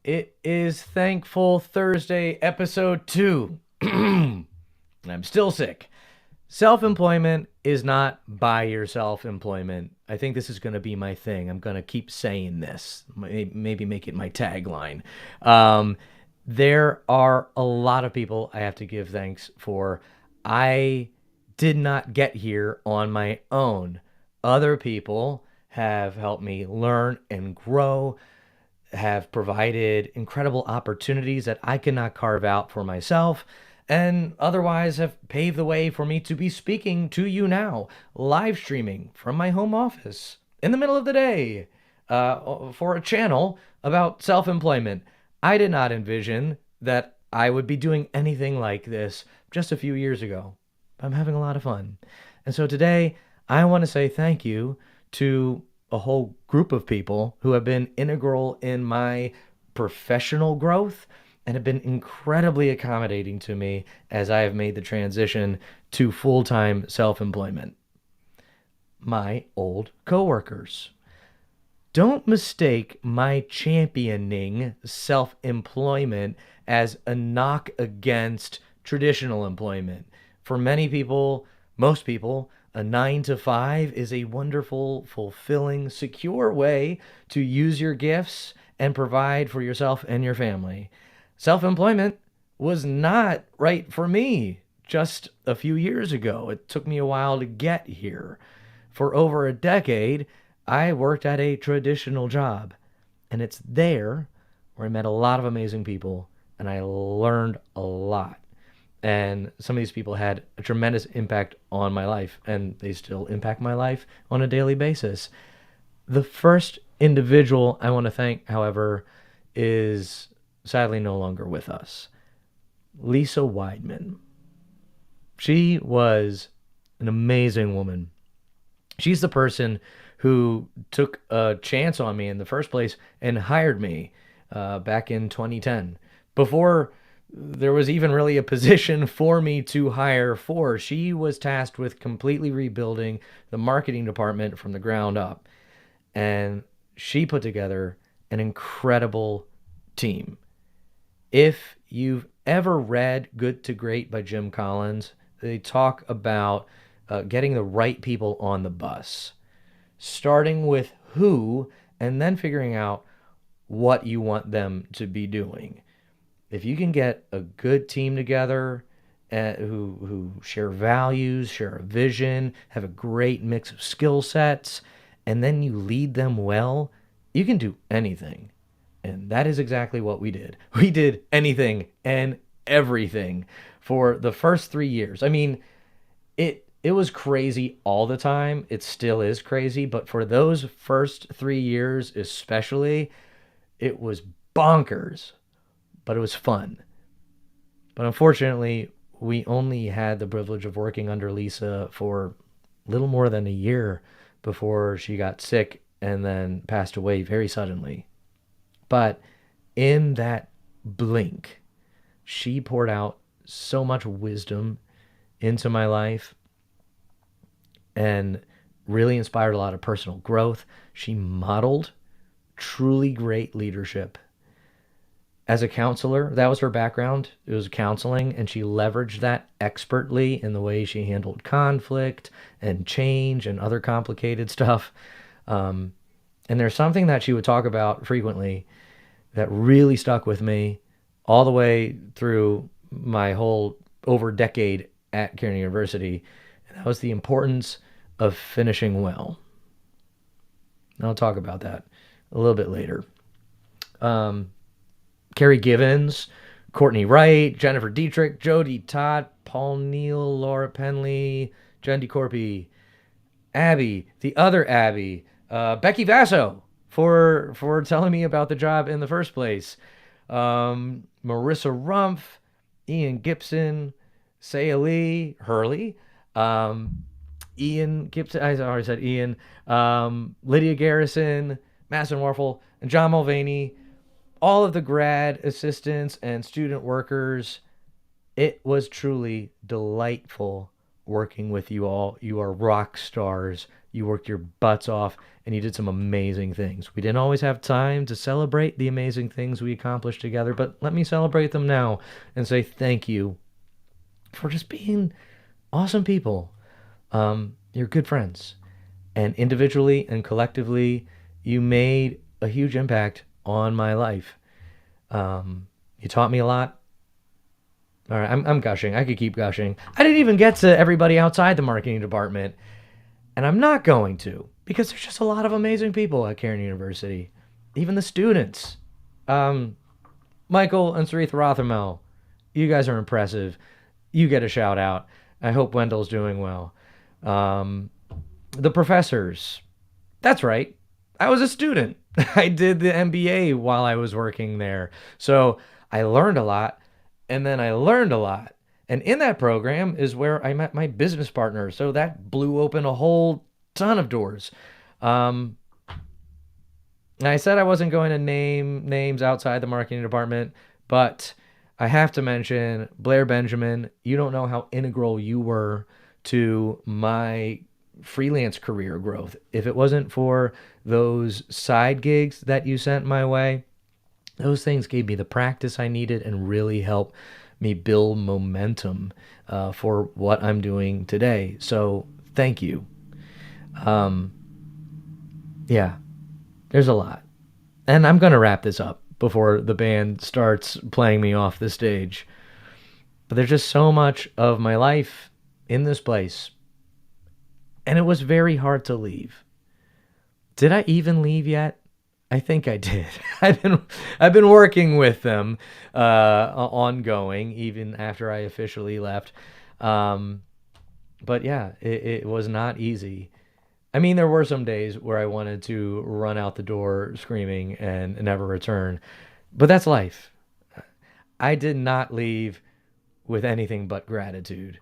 It is Thankful Thursday, episode 2. And I'm still sick. Self employment is not buy yourself employment. I think this is going to be my thing. I'm going to keep saying this, maybe make it my tagline. Um, there are a lot of people I have to give thanks for. I did not get here on my own. Other people have helped me learn and grow, have provided incredible opportunities that I cannot carve out for myself, and otherwise have paved the way for me to be speaking to you now, live streaming from my home office in the middle of the day for a channel about self employment. I did not envision that I would be doing anything like this just a few years ago. I'm having a lot of fun. And so today, I want to say thank you to a whole group of people who have been integral in my professional growth and have been incredibly accommodating to me as I have made the transition to full-time self-employment. My old coworkers. Don't mistake my championing self-employment as a knock against traditional employment. For many people, most people, a 9 to 5 is a wonderful, fulfilling, secure way to use your gifts and provide for yourself and your family. Self employment was not right for me just a few years ago. It took me a while to get here. For over a decade, I worked at a traditional job, and it's there where I met a lot of amazing people and I learned a lot. And some of these people had a tremendous impact on my life, and they still impact my life on a daily basis. The first individual I want to thank, however, is sadly no longer with us. Lisa Weidman. She was an amazing woman. She's the person who took a chance on me in the first place and hired me back in 2010. Before there was even really a position for me to hire for, she was tasked with completely rebuilding the marketing department from the ground up. And she put together an incredible team. If you've ever read Good to Great by Jim Collins, they talk about getting the right people on the bus, starting with who, and then figuring out what you want them to be doing. If you can get a good team together who share values, share a vision, have a great mix of skill sets, and then you lead them well, you can do anything. And that is exactly what we did. We did anything and everything for the first 3 years. I mean, it was crazy all the time. It still is crazy, but for those first 3 years especially, it was bonkers, but it was fun. But unfortunately, we only had the privilege of working under Lisa for little more than a year before she got sick and then passed away very suddenly. But in that blink, she poured out so much wisdom into my life and really inspired a lot of personal growth. She modeled truly great leadership. As a counselor, that was her background. It was counseling, and she leveraged that expertly in the way she handled conflict and change and other complicated stuff. And there's something that she would talk about frequently that really stuck with me all the way through my whole over decade at Cairn University. And that was the importance of finishing well. And I'll talk about that a little bit later. Carrie Givens, Courtney Wright, Jennifer Dietrich, Jody Todd, Paul Neal, Laura Penley, Jen DeCorpy, Abby, the other Abby, Becky Vasso for telling me about the job in the first place, Marissa Rumpf, Ian Gibson, Saya Lee, Hurley, Ian Gibson, I already said Ian, Lydia Garrison, Masson Warfel, and John Mulvaney, all of the grad assistants and student workers. It was truly delightful working with you all. You are rock stars. You worked your butts off and you did some amazing things. We didn't always have time to celebrate the amazing things we accomplished together, but let me celebrate them now and say thank you for just being awesome people. You're good friends. And individually and collectively, you made a huge impact on my life. You taught me a lot. All right, I'm gushing. I could keep gushing. I didn't even get to everybody outside the marketing department, and I'm not going to because there's just a lot of amazing people at Cairn University. Even the students. Michael and Sarith Rothermel, you guys are impressive. You get a shout out. I hope Wendell's doing well. The professors. That's right. I was a student. I did the MBA while I was working there. So I learned a lot, and then I learned a lot. And in that program is where I met my business partner. So that blew open a whole ton of doors. I said I wasn't going to name names outside the marketing department, but I have to mention Blair Benjamin. You don't know how integral you were to my freelance career growth. If it wasn't for those side gigs that you sent my way, those things gave me the practice I needed and really helped me build momentum for what I'm doing today. So thank you. Yeah, there's a lot. And I'm going to wrap this up before the band starts playing me off the stage. But there's just so much of my life in this place. And it was very hard to leave. Did I even leave yet? I think I did. I've been working with them ongoing, even after I officially left. But yeah, it was not easy. I mean, there were some days where I wanted to run out the door screaming and never return. But that's life. I did not leave with anything but gratitude,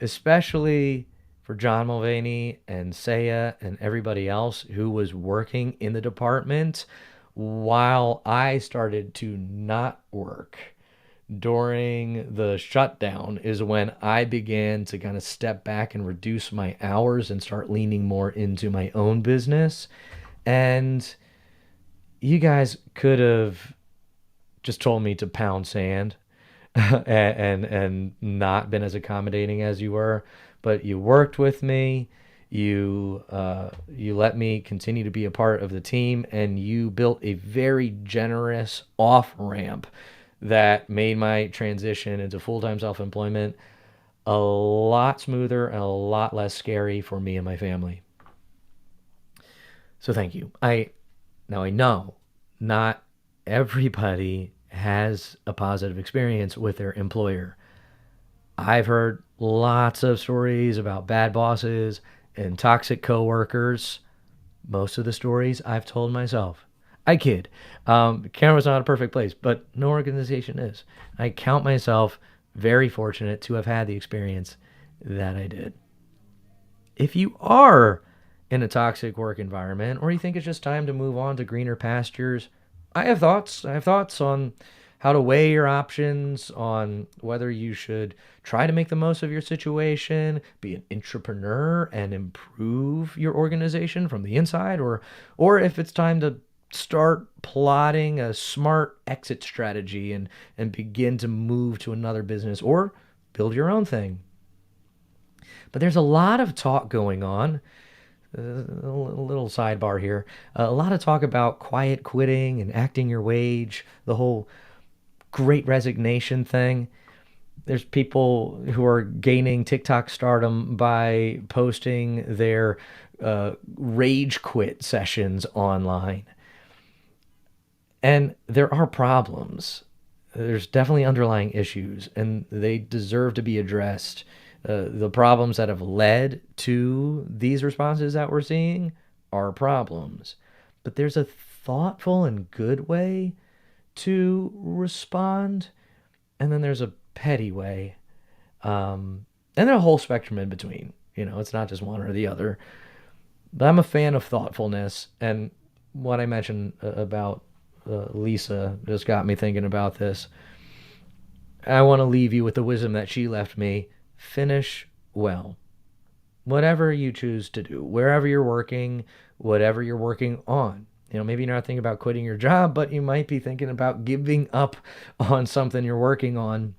especially for John Mulvaney and Saya and everybody else who was working in the department while I started to not work. During the shutdown is when I began to kind of step back and reduce my hours and start leaning more into my own business. And you guys could have just told me to pound sand and not been as accommodating as you were, but you worked with me. You let me continue to be a part of the team, and you built a very generous off ramp that made my transition into full-time self-employment a lot smoother and a lot less scary for me and my family. So thank you. Now I know not everybody has a positive experience with their employer. I've heard lots of stories about bad bosses and toxic coworkers. Most of the stories I've told myself. I kid. Canada's not a perfect place, but no organization is. I count myself very fortunate to have had the experience that I did. If you are in a toxic work environment, or you think it's just time to move on to greener pastures, I have thoughts. I have thoughts on how to weigh your options, on whether you should try to make the most of your situation, be an entrepreneur and improve your organization from the inside, or if it's time to start plotting a smart exit strategy and begin to move to another business or build your own thing. But there's a lot of talk going on. A little sidebar here. A lot of talk about quiet quitting and acting your wage, the whole great resignation thing. There's people who are gaining TikTok stardom by posting their rage quit sessions online. And there are problems. There's definitely underlying issues, and they deserve to be addressed. The problems that have led to these responses that we're seeing are problems. But there's a thoughtful and good way to respond, and then there's a petty way. And then a whole spectrum in between. It's not just one or the other. But I'm a fan of thoughtfulness, and what I mentioned about Lisa just got me thinking about this. I want to leave you with the wisdom that she left me. Finish well. whatever you choose to do, wherever you're working, whatever you're working on. Maybe you're not thinking about quitting your job, but you might be thinking about giving up on something you're working on.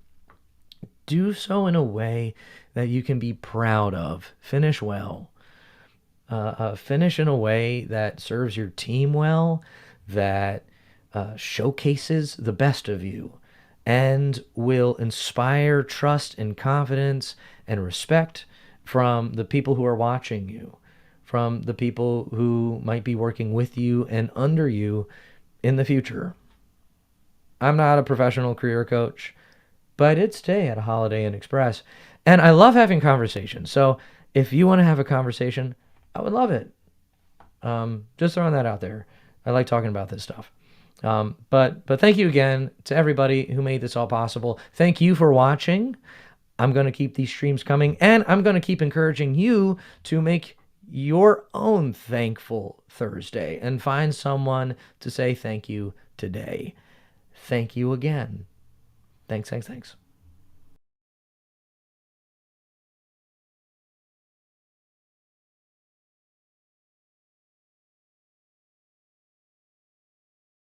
Do so in a way that you can be proud of. Finish well. Finish in a way that serves your team well, that showcases the best of you, and will inspire trust and confidence and respect from the people who are watching you, from the people who might be working with you and under you in the future. I'm not a professional career coach, but I did stay at a Holiday Inn Express, and I love having conversations. So if you want to have a conversation, I would love it. Just throwing that out there. I like talking about this stuff. But thank you again to everybody who made this all possible. Thank you for watching. I'm going to keep these streams coming, and I'm going to keep encouraging you to make your own Thankful Thursday and find someone to say thank you today. Thank you again. Thanks.